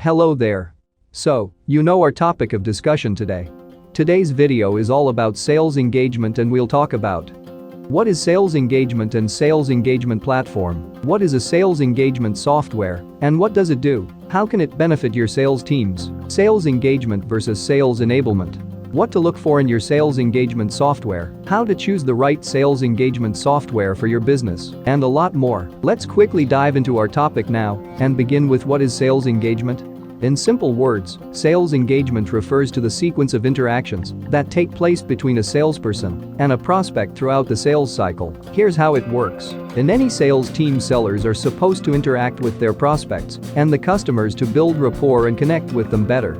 Hello there. So, you know our topic of discussion today. Today's video is all about sales engagement, and we'll talk about what is sales engagement and sales engagement platform, what is a sales engagement software, and what does it do, how can it benefit your sales teams, sales engagement versus sales enablement, what to look for in your sales engagement software, how to choose the right sales engagement software for your business, and a lot more. Let's quickly dive into our topic now and begin with what is sales engagement. In simple words, sales engagement refers to the sequence of interactions that take place between a salesperson and a prospect throughout the sales cycle. Here's how it works. In any sales team, sellers are supposed to interact with their prospects and the customers to build rapport and connect with them better.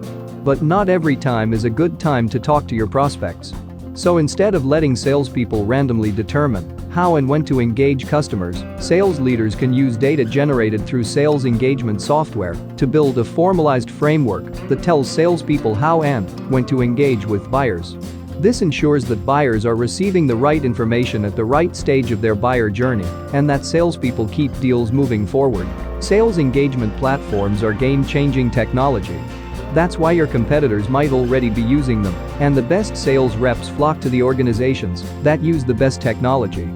But not every time is a good time to talk to your prospects. So instead of letting salespeople randomly determine how and when to engage customers, sales leaders can use data generated through sales engagement software to build a formalized framework that tells salespeople how and when to engage with buyers. This ensures that buyers are receiving the right information at the right stage of their buyer journey and that salespeople keep deals moving forward. Sales engagement platforms are game-changing technology. That's why your competitors might already be using them, and the best sales reps flock to the organizations that use the best technology.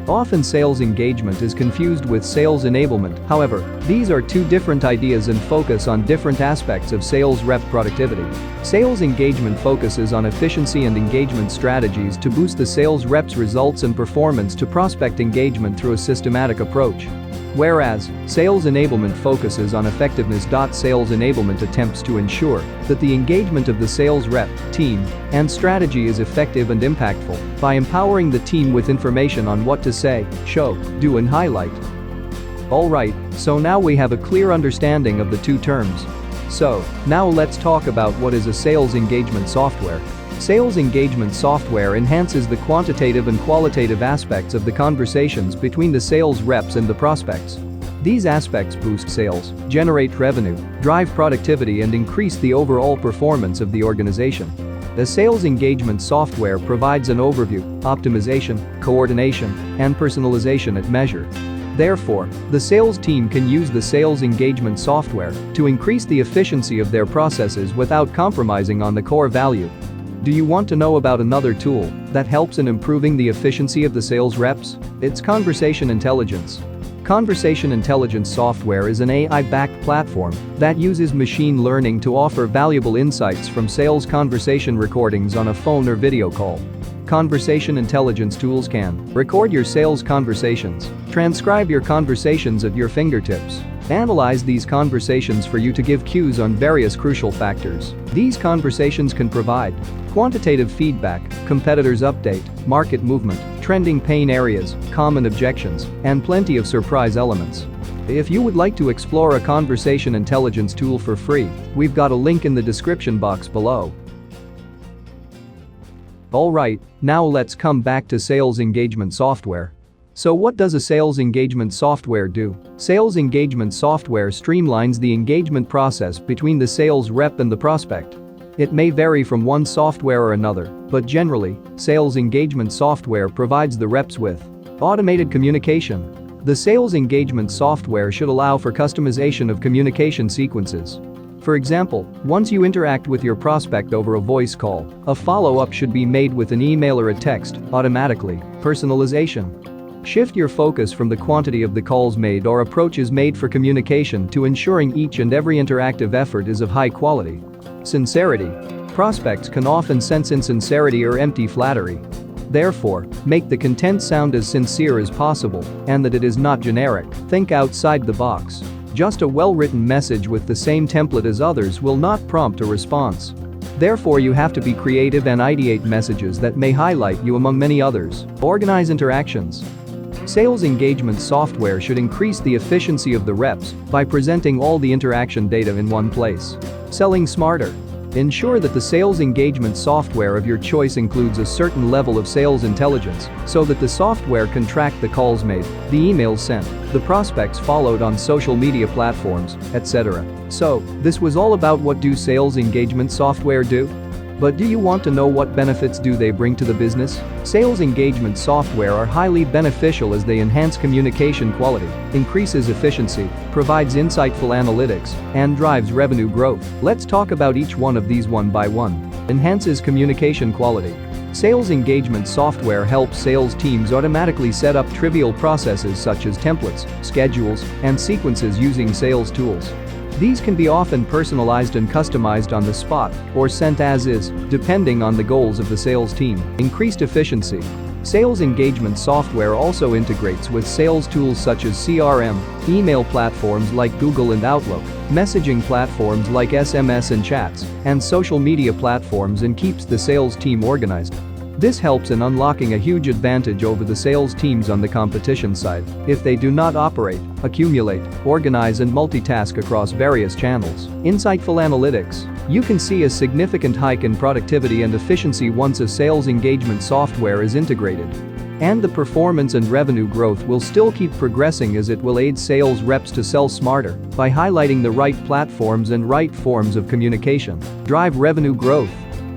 Often sales engagement is confused with sales enablement. However, these are two different ideas and focus on different aspects of sales rep productivity. Sales engagement focuses on efficiency and engagement strategies to boost the sales rep's results and performance to prospect engagement through a systematic approach. Whereas, sales enablement focuses on effectiveness. Sales enablement attempts to ensure that the engagement of the sales rep, team, and strategy is effective and impactful by empowering the team with information on what to say, show, do, and highlight. Alright, so now we have a clear understanding of the two terms. So, now let's talk about what is a sales engagement software. Sales engagement software enhances the quantitative and qualitative aspects of the conversations between the sales reps and the prospects. These aspects boost sales, generate revenue, drive productivity, and increase the overall performance of the organization. The sales engagement software provides an overview, optimization, coordination, and personalization at measure. Therefore, the sales team can use the sales engagement software to increase the efficiency of their processes without compromising on the core value. Do you want to know about another tool that helps in improving the efficiency of the sales reps? It's Conversation Intelligence. Conversation Intelligence software is an AI-backed platform that uses machine learning to offer valuable insights from sales conversation recordings on a phone or video call. Conversation Intelligence tools can record your sales conversations, transcribe your conversations at your fingertips, analyze these conversations for you to give cues on various crucial factors. These conversations can provide quantitative feedback, competitors update, market movement, trending pain areas, common objections, and plenty of surprise elements. If you would like to explore a conversation intelligence tool for free, we've got a link in the description box below. Alright, now let's come back to sales engagement software. So what does a sales engagement software do? Sales engagement software streamlines the engagement process between the sales rep and the prospect. It may vary from one software or another, but generally, sales engagement software provides the reps with automated communication. The sales engagement software should allow for customization of communication sequences. For example, once you interact with your prospect over a voice call, a follow-up should be made with an email or a text, automatically. Personalization. Shift your focus from the quantity of the calls made or approaches made for communication to ensuring each and every interactive effort is of high quality. Sincerity. Prospects can often sense insincerity or empty flattery. Therefore, make the content sound as sincere as possible and that it is not generic. Think outside the box. Just a well-written message with the same template as others will not prompt a response. Therefore, you have to be creative and ideate messages that may highlight you among many others. Organize interactions. Sales engagement software should increase the efficiency of the reps by presenting all the interaction data in one place. Selling smarter. Ensure that the sales engagement software of your choice includes a certain level of sales intelligence so that the software can track the calls made, the emails sent, the prospects followed on social media platforms, etc. So, this was all about what do sales engagement software do? But do you want to know what benefits do they bring to the business? Sales engagement software are highly beneficial as they enhance communication quality, increases efficiency, provides insightful analytics, and drives revenue growth. Let's talk about each one of these one by one. Enhances communication quality. Sales engagement software helps sales teams automatically set up trivial processes such as templates, schedules, and sequences using sales tools. These can be often personalized and customized on the spot or sent as is, depending on the goals of the sales team. Increased efficiency. Sales engagement software also integrates with sales tools such as CRM, email platforms like Google and Outlook, messaging platforms like SMS and chats, and social media platforms, and keeps the sales team organized. This helps in unlocking a huge advantage over the sales teams on the competition side if they do not operate, accumulate, organize, and multitask across various channels. Insightful analytics. You can see a significant hike in productivity and efficiency once a sales engagement software is integrated. And the performance and revenue growth will still keep progressing as it will aid sales reps to sell smarter by highlighting the right platforms and right forms of communication. Drive revenue growth.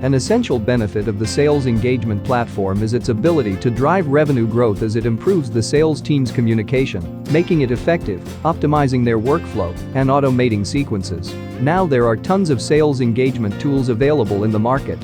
An essential benefit of the sales engagement platform is its ability to drive revenue growth as it improves the sales team's communication, making it effective, optimizing their workflow, and automating sequences. Now there are tons of sales engagement tools available in the market.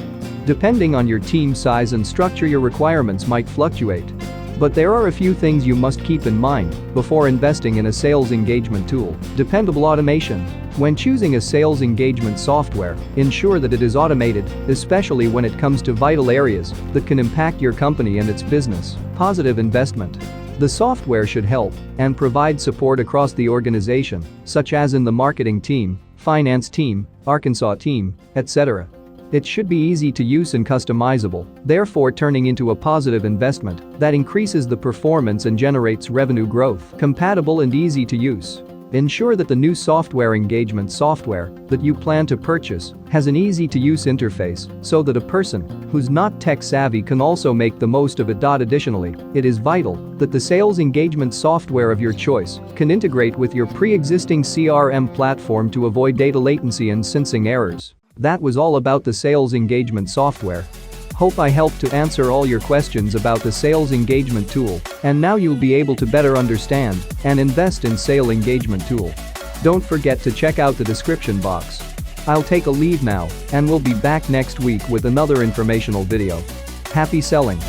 Depending on your team size and structure, your requirements might fluctuate. But there are a few things you must keep in mind before investing in a sales engagement tool. Dependable automation. When choosing a sales engagement software, ensure that it is automated, especially when it comes to vital areas that can impact your company and its business. Positive investment. The software should help and provide support across the organization, such as in the marketing team, finance team, Arkansas team, etc. It should be easy to use and customizable, therefore turning into a positive investment that increases the performance and generates revenue growth. Compatible and easy to use. Ensure that the new software engagement software that you plan to purchase has an easy-to-use interface so that a person who's not tech-savvy can also make the most of it. Additionally, it is vital that the sales engagement software of your choice can integrate with your pre-existing CRM platform to avoid data latency and syncing errors. That was all about the sales engagement software. Hope I helped to answer all your questions about the sales engagement tool, and now you'll be able to better understand and invest in sales engagement tool. Don't forget to check out the description box. I'll take a leave now, and we'll be back next week with another informational video. Happy selling!